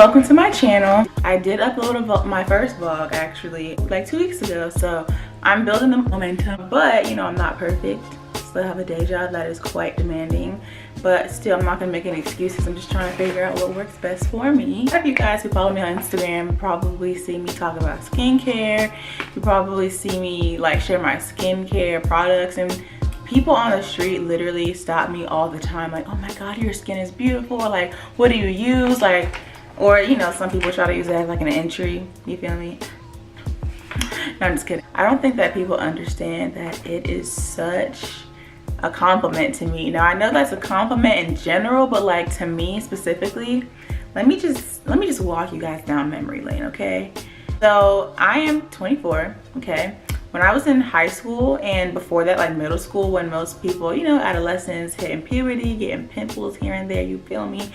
welcome to my channel. I did upload my first vlog actually like 2 weeks ago, so I'm building the momentum, but you know, I'm not perfect. Still have a day job that is quite demanding, but still I'm not gonna make any excuses. I'm just trying to figure out what works best for me. A lot of you guys who follow me on Instagram probably see me talk about skincare. You probably see me like share my skincare products, and people on the street literally stop me all the time like, oh my god, your skin is beautiful, like what do you use, like, or you know, some people try to use that as like an entry, you feel me? No, I'm just kidding. I don't think that people understand that it is such a compliment to me. Now I know that's a compliment in general, but like to me specifically, let me just walk you guys down memory lane, okay? So I am 24, okay? When I was in high school and before that, like middle school, when most people, you know, adolescents hitting puberty, getting pimples here and there, you feel me?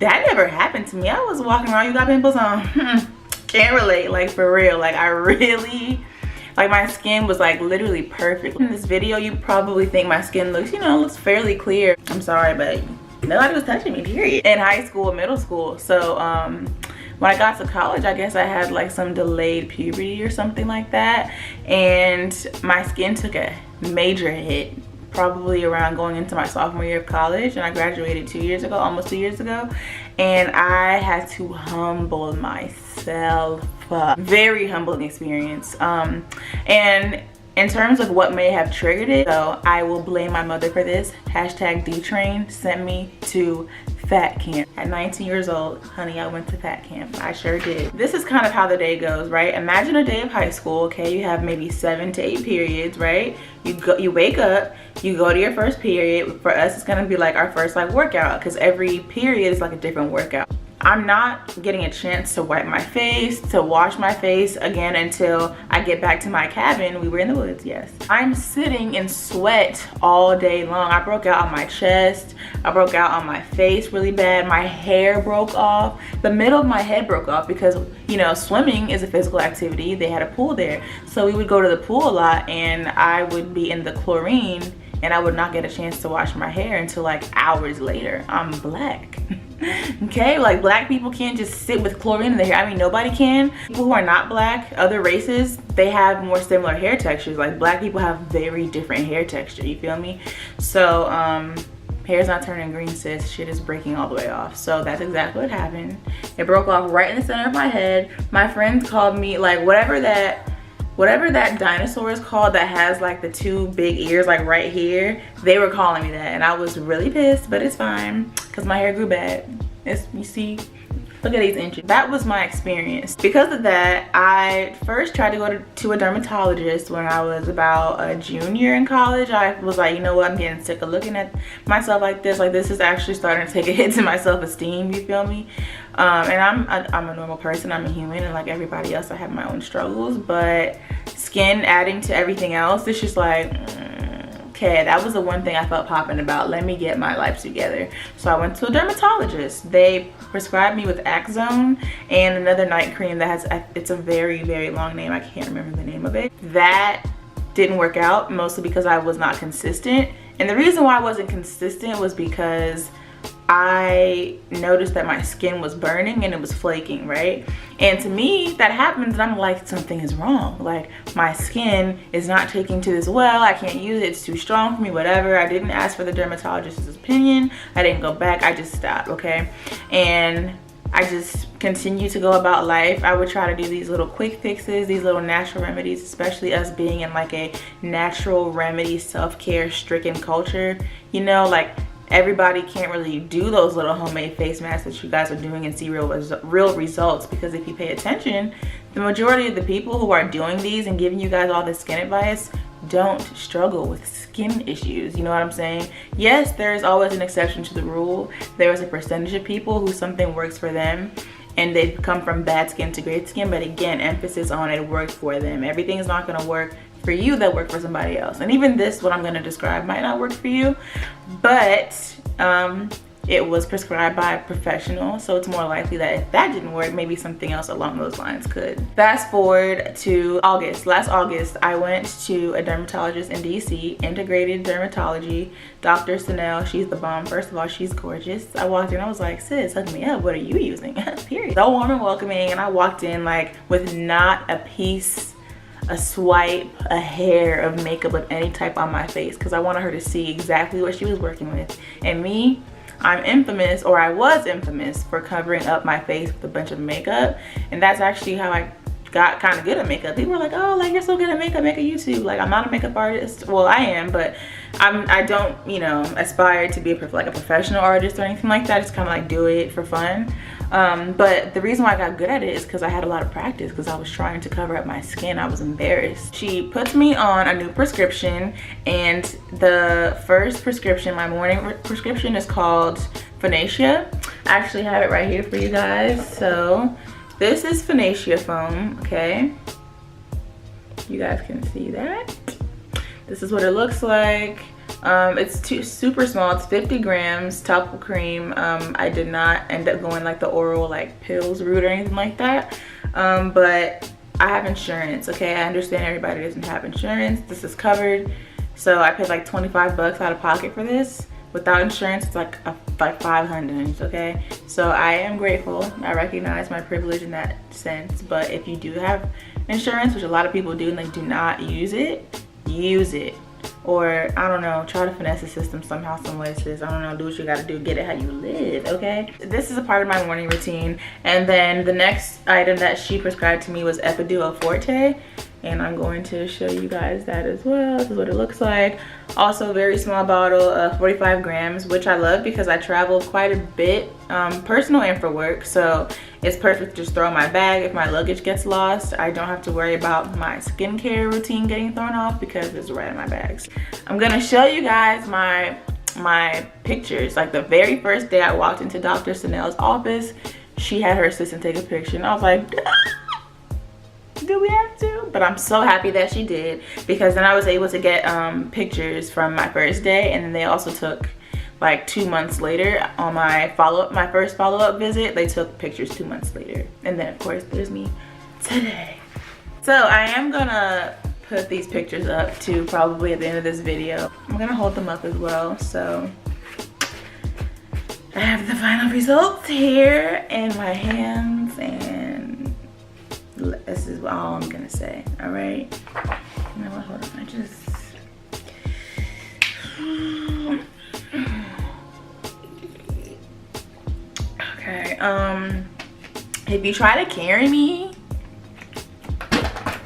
That never happened to me. I was walking around, you got pimples on? Can't relate, like for real. Like I really, like my skin was like literally perfect. In this video, you probably think my skin looks, you know, looks fairly clear. I'm sorry, but nobody was touching me, period. In high school, middle school. So when I got to college, I guess I had like some delayed puberty or something like that. And my skin took a major hit, probably around going into my sophomore year of college, and I graduated 2 years ago, almost 2 years ago, and I had to humble myself. Very humbling experience. And in terms of what may have triggered it, so I will blame my mother for this. Hashtag D-Train sent me to fat camp. At 19 years old, honey, I went to fat camp. I sure did. This is kind of how the day goes, right? Imagine a day of high school, okay? You have maybe 7 to 8 periods, right? You wake up, you go to your first period. For us, it's gonna be like our first like workout, because every period is like a different workout. I'm not getting a chance to wipe my face, to wash my face again until I get back to my cabin. We were in the woods, yes. I'm sitting in sweat all day long. I broke out on my chest. I broke out on my face really bad. My hair broke off. The middle of my head broke off because, you know, swimming is a physical activity. They had a pool there. So we would go to the pool a lot, and I would be in the chlorine, and I would not get a chance to wash my hair until like hours later. I'm black. Okay, like black people can't just sit with chlorine in their hair. I mean, nobody can. People who are not black, other races, they have more similar hair textures. Like black people have very different hair texture, you feel me? So hair's not turning green, sis. Shit is breaking all the way off. So that's exactly what happened. It broke off right in the center of my head. My friends called me like whatever that dinosaur is called that has like the 2 big ears like right here, they were calling me that, and I was really pissed, but it's fine because my hair grew bad. You see, look at these inches. That was my experience. Because of that, I first tried to go to a dermatologist when I was about a junior in college. I was like, you know what, I'm getting sick of looking at myself like this. Like this is actually starting to take a hit to my self-esteem, you feel me? And I'm a normal person, I'm a human, and like everybody else, I have my own struggles, but skin adding to everything else, it's just like, okay, that was the one thing I felt popping about. Let me get my life together. So I went to a dermatologist. They prescribed me with Axone and another night cream that has, it's a very, very long name. I can't remember the name of it. That didn't work out, mostly because I was not consistent. And the reason why I wasn't consistent was because I noticed that my skin was burning and it was flaking, right? And to me, that happens and I'm like, something is wrong. Like my skin is not taking to this well. I can't use it. It's too strong for me, whatever. I didn't ask for the dermatologist's opinion. I didn't go back. I just stopped, okay? And I just continued to go about life. I would try to do these little quick fixes, these little natural remedies, especially us being in like a natural remedy, self-care stricken culture, you know, like everybody can't really do those little homemade face masks that you guys are doing and see real results, because if you pay attention, the majority of the people who are doing these and giving you guys all this skin advice don't struggle with skin issues, you know what I'm saying? Yes, there's always an exception to the rule. There is a percentage of people who something works for them and they've come from bad skin to great skin, but again, emphasis on it worked for them. Everything is not going to work for you that work for somebody else, and even this, what I'm going to describe, might not work for you, but it was prescribed by a professional, so it's more likely that if that didn't work, maybe something else along those lines could. Fast forward to August. Last August, I went to a dermatologist in DC, Integrated Dermatology, Dr. Sanel. She's the bomb. First of all, she's gorgeous. I walked in, I was like, sis, hook me up. What are you using? Period. So warm and welcoming, and I walked in like with not a piece, a swipe, a hair of makeup of any type on my face, because I wanted her to see exactly what she was working with. And me, I'm infamous, or I was infamous, for covering up my face with a bunch of makeup. And that's actually how I got kind of good at makeup. People were like, oh, like you're so good at makeup, make a YouTube. Like, I'm not a makeup artist. Well, I am, but I don't, you know, aspire to be like a professional artist or anything like that. Just kind of like do it for fun. But the reason why I got good at it is because I had a lot of practice, because I was trying to cover up my skin. I was embarrassed. She puts me on a new prescription, and the first prescription, my morning prescription, is called Phoenicia. I actually have it right here for you guys. So this is Phoenicia foam, okay? You guys can see that. This is what it looks like. It's super small. It's 50 grams topical cream. I did not end up going like the oral like pills route or anything like that. But I have insurance, okay? I understand everybody doesn't have insurance. This is covered. So I paid like 25 bucks out of pocket for this. Without insurance, it's like 500, okay? So I am grateful. I recognize my privilege in that sense. But if you do have insurance, which a lot of people do, and they do not use it, use it. Or, I don't know, try to finesse the system somehow, some way, sis. I don't know, do what you gotta do, get it how you live, okay? This is a part of my morning routine. And then the next item that she prescribed to me was Epidural Forte. And I'm going to show you guys that as well. This is what it looks like. Also, very small bottle of 45 grams, which I love because I travel quite a bit, personal and for work. So it's perfect to just throw in my bag. If my luggage gets lost, I don't have to worry about my skincare routine getting thrown off because it's right in my bags. I'm gonna show you guys my pictures. Like the very first day I walked into Dr. Sanel's office, she had her assistant take a picture, and I was like, do we have to? But I'm so happy that she did, because then I was able to get pictures from my first day, and then they also took like 2 months later on my first follow-up visit. They took pictures 2 months later, and then of course there's me today. So I am gonna put these pictures up too, probably at the end of this video. I'm gonna hold them up as well. So I have the final results here in my hands, and this is all I'm gonna say. All right, you know what, hold on, okay, if you try to carry me,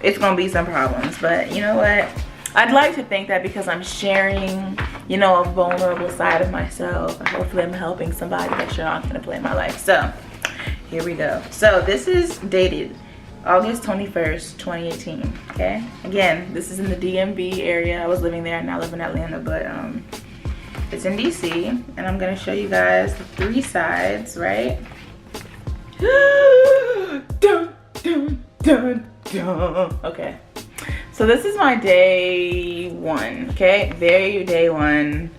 it's gonna be some problems. But you know what, I'd like to think that because I'm sharing, you know, a vulnerable side of myself, hopefully I'm helping somebody that you're not gonna play in my life. So here we go. So this is dated August 21st, 2018, okay? Again, this is in the DMV area. I was living there, and now I live in Atlanta, but it's in DC, and I'm gonna show you guys the 3 sides, right? Dun, dun, dun, dun. Okay, so this is my day 1, okay? Very day 1.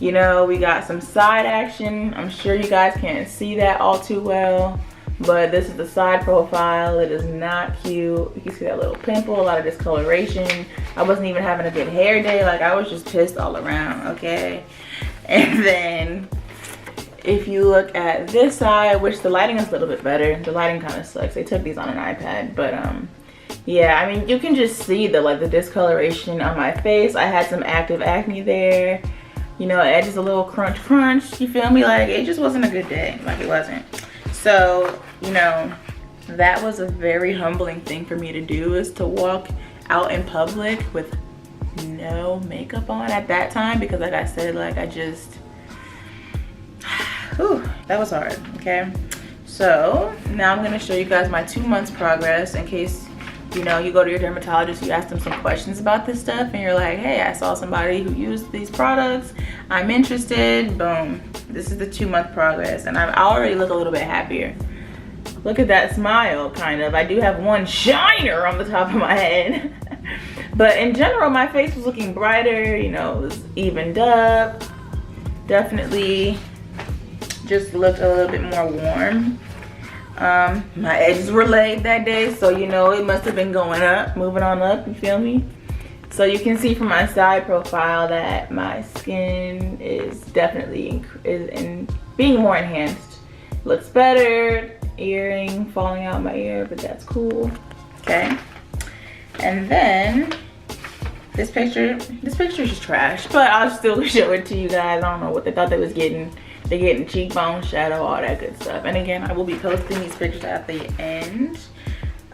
You know, we got some side action. I'm sure you guys can't see that all too well, but this is the side profile. It is not cute. You can see that little pimple, a lot of discoloration. I wasn't even having a good hair day. Like, I was just pissed all around, okay? And then if you look at this side, which the lighting is a little bit better. The lighting kind of sucks. They took these on an iPad, but yeah, I mean, you can just see the discoloration on my face. I had some active acne there. You know, edges a little crunch, you feel me? Like, it just wasn't a good day. Like, it wasn't. So, you know, that was a very humbling thing for me to do, is to walk out in public with no makeup on at that time, because like I said, like, I just, whew, that was hard, okay? So now I'm gonna show you guys my 2 months progress, in case, you know, you go to your dermatologist, you ask them some questions about this stuff, and you're like, hey, I saw somebody who used these products, I'm interested. Boom, this is the 2 month progress, and I already look a little bit happier. Look at that smile, kind of. I do have one shiner on the top of my head. But in general, my face was looking brighter, you know, it was evened up. Definitely just looked a little bit more warm. My edges were laid that day, so you know it must have been going up, moving on up, you feel me? So you can see from my side profile that my skin is definitely being more enhanced. Looks better, earring falling out my ear, but that's cool. Okay, and then this picture is just trash, but I'll still show it to you guys. I don't know what they thought they was getting. They're getting cheekbone, shadow, all that good stuff. And again, I will be posting these pictures at the end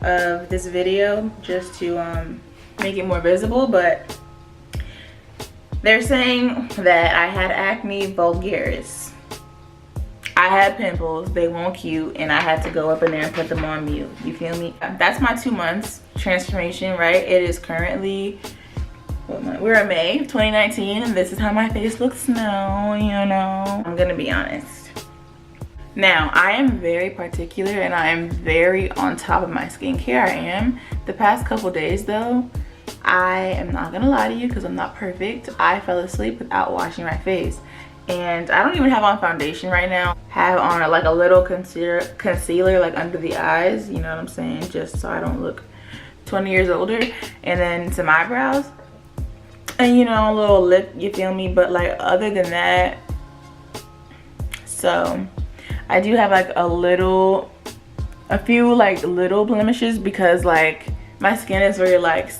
of this video just to make it more visible. But they're saying that I had acne vulgaris. I had pimples, they weren't cute, and I had to go up in there and put them on mute. You feel me? That's my 2 months transformation, right? It is currently, we're in May 2019, and this is how my face looks now, you know. I'm gonna be honest. Now, I am very particular and I am very on top of my skincare. I am. The past couple days though, I am not gonna lie to you because I'm not perfect. I fell asleep without washing my face. And I don't even have on foundation right now. Have on like a little concealer like under the eyes, you know what I'm saying? Just so I don't look 20 years older. And then some eyebrows. And you know, a little lip, you feel me? But like other than that, so I do have like a few like little blemishes because like my skin is very like,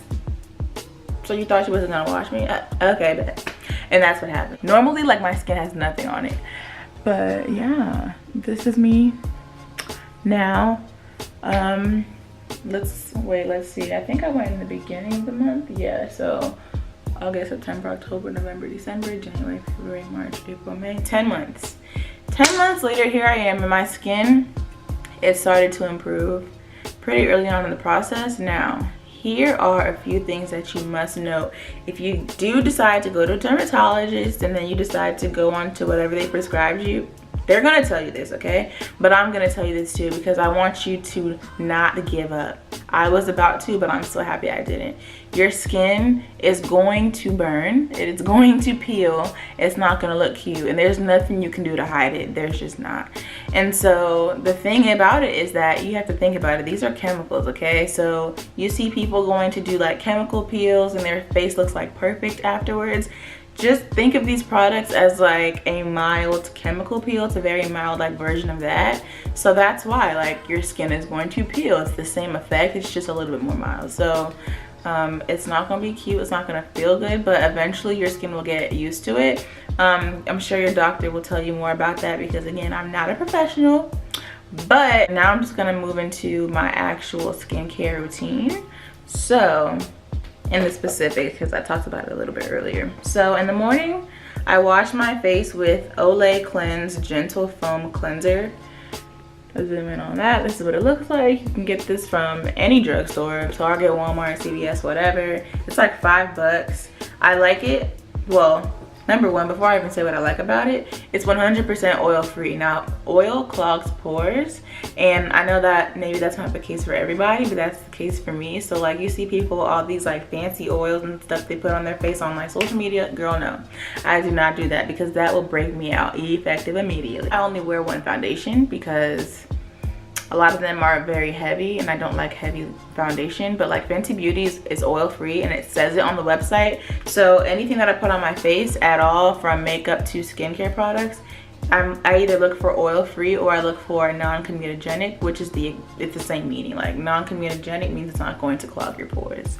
so you thought she wasn't gonna wash me? Okay, but. And that's what happened. Normally, like, my skin has nothing on it. But yeah, this is me now. Let's see. I think I went in the beginning of the month. Yeah, so August, September, October, November, December, January, February, March, April, May. 10 months. 10 months later, here I am, and my skin, it started to improve pretty early on in the process. Now, here are a few things that you must know. If you do decide to go to a dermatologist and then you decide to go on to whatever they prescribed you, they're gonna tell you this, okay? But I'm gonna tell you this too because I want you to not give up. I was about to, but I'm so happy I didn't. Your skin is going to burn. It is going to peel. It's not gonna look cute, and there's nothing you can do to hide it. There's just not. And so the thing about it is that you have to think about it. These are chemicals, okay? So you see people going to do like chemical peels and their face looks like perfect afterwards. Just think of these products as like a mild chemical peel. It's a very mild like version of that. So that's why like your skin is going to peel. It's the same effect, it's just a little bit more mild. So it's not gonna be cute, it's not gonna feel good, but eventually your skin will get used to it. I'm sure your doctor will tell you more about that because again, I'm not a professional. But now I'm just gonna move into my actual skincare routine. So in the specific, because I talked about it a little bit earlier. So in the morning, I wash my face with Olay Cleanse Gentle Foam Cleanser. Let's zoom in on that. This is what it looks like. You can get this from any drugstore, Target, Walmart, CVS, whatever. It's like $5. I like it. Well, number one, before I even say what I like about it, it's 100% oil free. Now, oil clogs pores, and I know that maybe that's not the case for everybody, but that's the case for me. So like you see people, all these like fancy oils and stuff they put on their face on like social media. Girl, no, I do not do that because that will break me out effective immediately. I only wear one foundation because a lot of them are very heavy and I don't like heavy foundation, but like Fenty Beauty's is oil free and it says it on the website. So anything that I put on my face at all, from makeup to skincare products, I either look for oil free or I look for non-comedogenic, which is it's the same meaning. Like non-comedogenic means it's not going to clog your pores.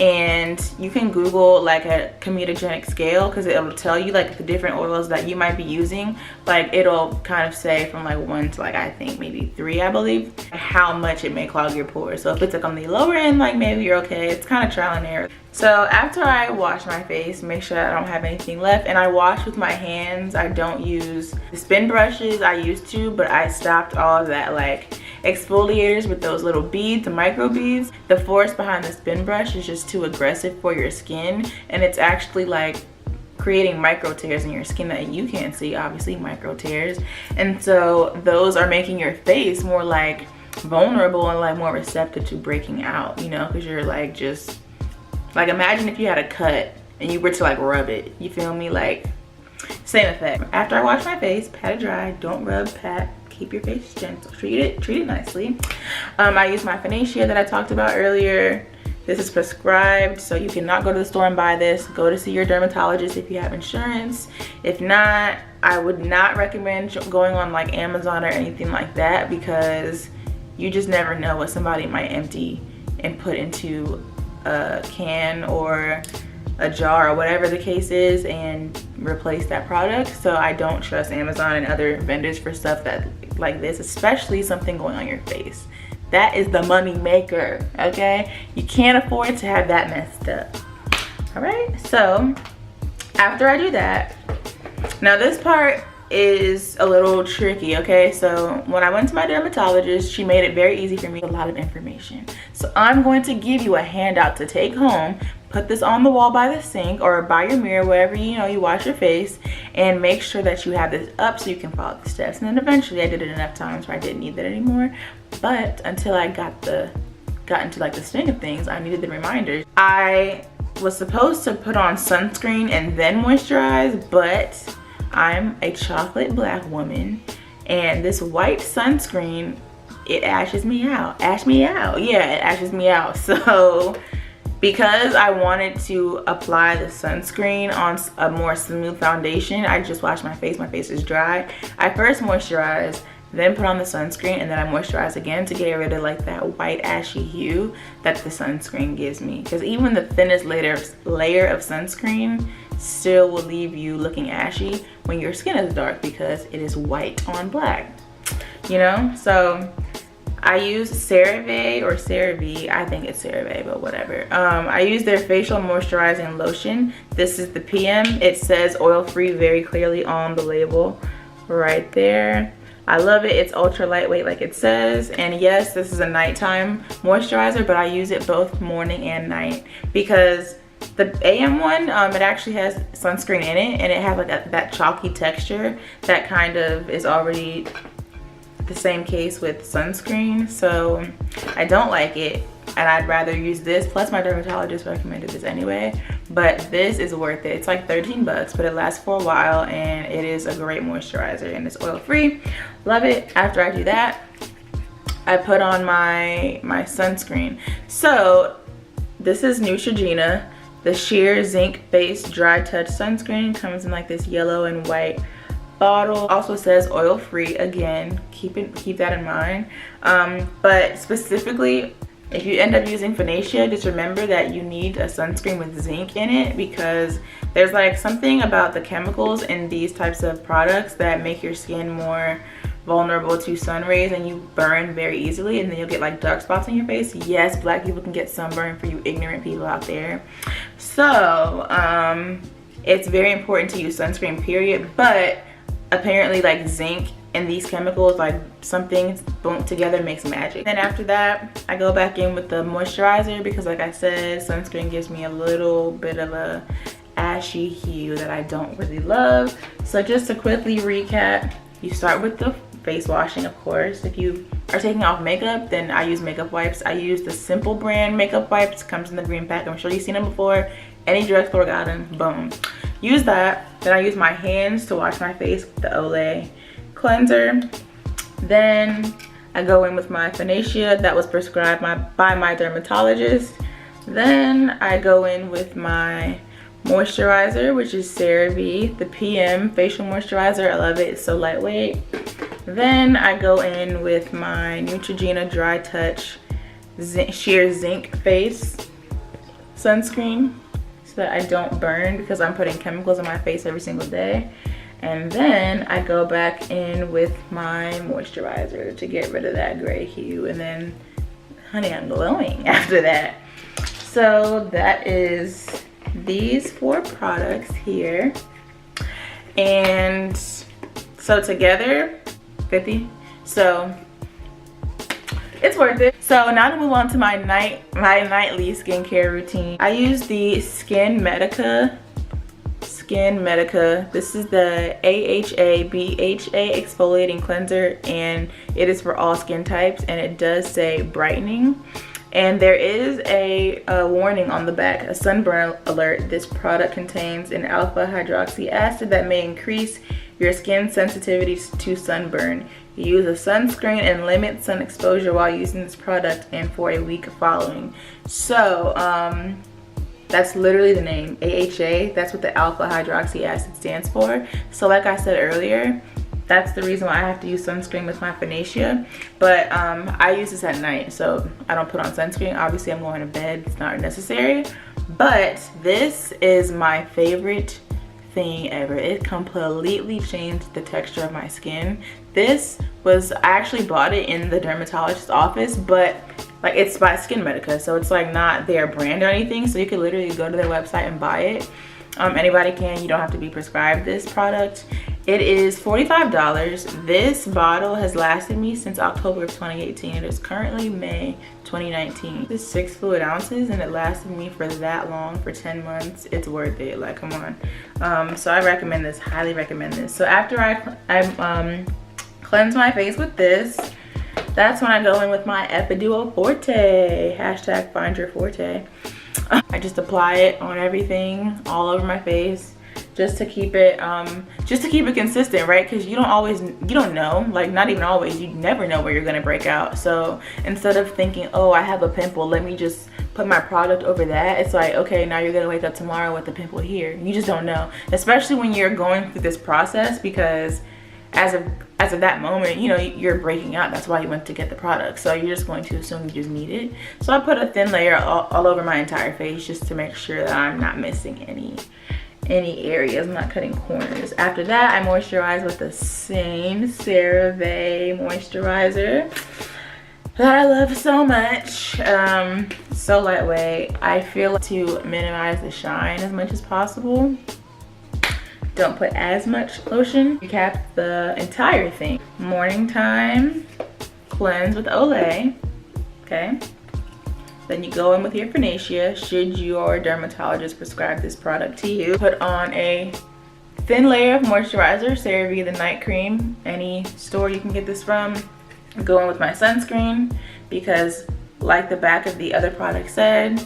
And you can Google like a comedogenic scale because it'll tell you like the different oils that you might be using. Like it'll kind of say from like 1 to like I think maybe 3, I believe, how much it may clog your pores. So if it's like on the lower end, like maybe you're okay. It's kind of trial and error. So after I wash my face, make sure I don't have anything left, and I wash with my hands. I don't use the spin brushes. I used to, but I stopped all of that like exfoliators with those little beads, the micro beads. The force behind the spin brush is just too aggressive for your skin, and it's actually like creating micro tears in your skin that you can't see, obviously micro tears. And so those are making your face more like vulnerable and like more receptive to breaking out, you know, because you're like just like, imagine if you had a cut and you were to like rub it, you feel me? Like Same effect. After I wash my face, pat it dry, don't rub, pat, keep your face gentle, treat it nicely. I use my Phoenicia that I talked about earlier. This is prescribed, so you cannot go to the store and buy this. Go to see your dermatologist if you have insurance. If not, I would not recommend going on like Amazon or anything like that, because you just never know what somebody might empty and put into a can or a jar or whatever the case is and replace that product. So I don't trust Amazon and other vendors for stuff that like this, especially something going on your face. That is the money maker, okay? You can't afford to have that messed up. All right, so after I do that, now this part is a little tricky, okay? So when I went to my dermatologist, she made it very easy for me, a lot of information. So I'm going to give you a handout to take home, put this on the wall by the sink or by your mirror, wherever you wash your face, and make sure that you have this up so you can follow the steps. And then eventually I did it enough times where I didn't need that anymore. But until I got into like the swing of things, I needed the reminders. I was supposed to put on sunscreen and then moisturize, but I'm a chocolate black woman, and this white sunscreen, it ashes me out. Yeah, it ashes me out. So because I wanted to apply the sunscreen on a more smooth foundation, I just washed my face. My face is dry. I first moisturize, then put on the sunscreen, and then I moisturize again to get rid of like that white ashy hue that the sunscreen gives me. Because even the thinnest layer of sunscreen still will leave you looking ashy when your skin is dark, because it is white on black, So I use CeraVe or CeraVe, I think it's CeraVe, but whatever. I use their facial moisturizing lotion. This is the PM. It says oil-free very clearly on the label right there. I love it. It's ultra lightweight like it says. And yes, this is a nighttime moisturizer, but I use it both morning and night, because the AM one, it actually has sunscreen in it, and it has like that chalky texture that kind of is already the same case with sunscreen. So I don't like it, and I'd rather use this. Plus my dermatologist recommended this anyway, but this is worth it. It's like 13 bucks, but it lasts for a while, and it is a great moisturizer, and it's oil free. Love it. After I do that, I put on my sunscreen. So this is Neutrogena. The Sheer Zinc Face Dry Touch Sunscreen comes in like this yellow and white bottle. Also says oil free. Again, keep that in mind. But specifically, if you end up using Phoenicia, just remember that you need a sunscreen with zinc in it, because there's like something about the chemicals in these types of products that make your skin more vulnerable to sun rays, and you burn very easily, and then you'll get like dark spots on your face. Yes, black people can get sunburn, for you ignorant people out there. So it's very important to use sunscreen, period. But apparently like zinc and these chemicals, like something boom together makes magic. Then after that, I go back in with the moisturizer, because like I said, sunscreen gives me a little bit of a ashy hue that I don't really love. So just to quickly recap, you start with the face washing, of course. If you are taking off makeup, then I use makeup wipes. I use the Simple brand makeup wipes. Comes in the green pack. I'm sure you've seen them before. Any drugstore got them. Boom. Use that. Then I use my hands to wash my face with the Olay cleanser. Then I go in with my Phoenicia that was prescribed by my dermatologist. Then I go in with my moisturizer, which is CeraVe, the PM facial moisturizer. I love it. It's so lightweight. Then I go in with my Neutrogena Dry Touch Sheer Zinc Face sunscreen, so that I don't burn, because I'm putting chemicals on my face every single day. And then I go back in with my moisturizer to get rid of that gray hue, and then honey, I'm glowing after that. So that is these 4 products here, and so together 50. So it's worth it. So now to move on to my nightly skincare routine. I use the Skin Medica. This is the AHA BHA exfoliating cleanser, and it is for all skin types, and it does say brightening. And there is a warning on the back, a sunburn alert. This product contains an alpha hydroxy acid that may increase your skin sensitivity to sunburn. Use a sunscreen and limit sun exposure while using this product and for a week following. So that's literally the name, AHA. That's what the alpha hydroxy acid stands for. So like I said earlier, that's the reason why I have to use sunscreen with my Phoenicia. But I use this at night, so I don't put on sunscreen. Obviously I'm going to bed, it's not necessary. But this is my favorite thing ever. It completely changed the texture of my skin. This was, I actually bought it in the dermatologist's office, but like it's by Skin Medica, so it's like not their brand or anything, so you can literally go to their website and buy it. Anybody can, you don't have to be prescribed this product. It is $45. This bottle has lasted me since October of 2018. It is currently May 2019. It's 6 fluid ounces and it lasted me for that long, for 10 months. It's worth it, like come on. So I recommend this, highly recommend this. So after I cleanse my face with this, that's when I go in with my Epidural Forte, hashtag find your forte. I just apply it on everything, all over my face, just to keep it consistent, right? Because you don't know, like not even always, you never know where you're gonna break out. So instead of thinking, oh, I have a pimple, let me just put my product over that, it's like, okay, now you're gonna wake up tomorrow with a pimple here. You just don't know, especially when you're going through this process, because as of that moment, you know, you're breaking out. That's why you went to get the product. So you're just going to assume you just need it. So I put a thin layer all over my entire face just to make sure that I'm not missing any areas. I'm not cutting corners. After that, I moisturize with the same CeraVe moisturizer that I love so much. So lightweight. I feel to minimize the shine as much as possible. Don't put as much lotion. You cap the entire thing. Morning time, cleanse with Olay, okay? Then you go in with your Phoenicia, should your dermatologist prescribe this product to you. Put on a thin layer of moisturizer, CeraVe the night cream, any store you can get this from. Go in with my sunscreen, because like the back of the other product said,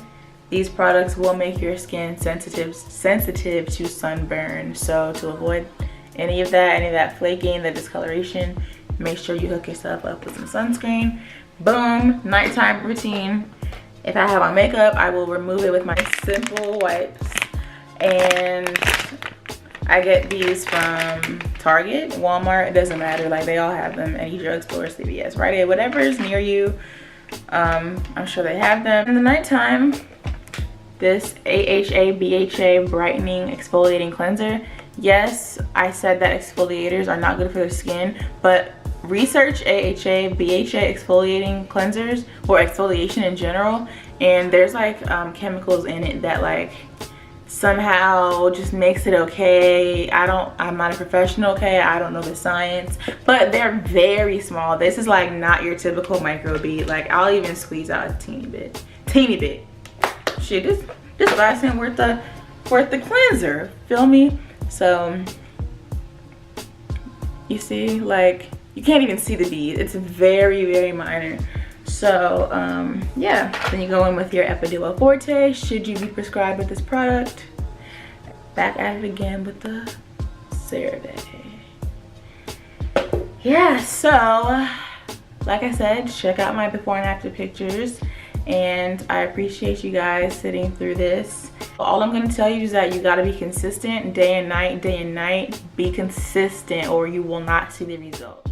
these products will make your skin sensitive to sunburn. So to avoid any of that flaking, the discoloration, make sure you hook yourself up with some sunscreen. Boom, nighttime routine. If I have on makeup, I will remove it with my simple wipes. And I get these from Target, Walmart, it doesn't matter, like they all have them, any drugstore, CVS, Rite Aid, whatever is near you. I'm sure they have them. In the nighttime, this AHA BHA brightening exfoliating cleanser. Yes, I said that exfoliators are not good for the skin, but research AHA BHA exfoliating cleansers, or exfoliation in general, and there's like chemicals in it that like somehow just makes it okay. I'm not a professional, okay? I don't know the science, but they're very small. This is like not your typical microbead. Like I'll even squeeze out a teeny bit. Shit, this 5 cent worth the cleanser, feel me? So you see, like you can't even see the bead. It's very minor. So yeah, then you go in with your Epidural Forte, should you be prescribed with this product. Back at it again with the CeraVe. Yeah, so like I said, check out my before and after pictures, and I appreciate you guys sitting through this. All I'm gonna tell you is that you gotta be consistent day and night, be consistent, or you will not see the results.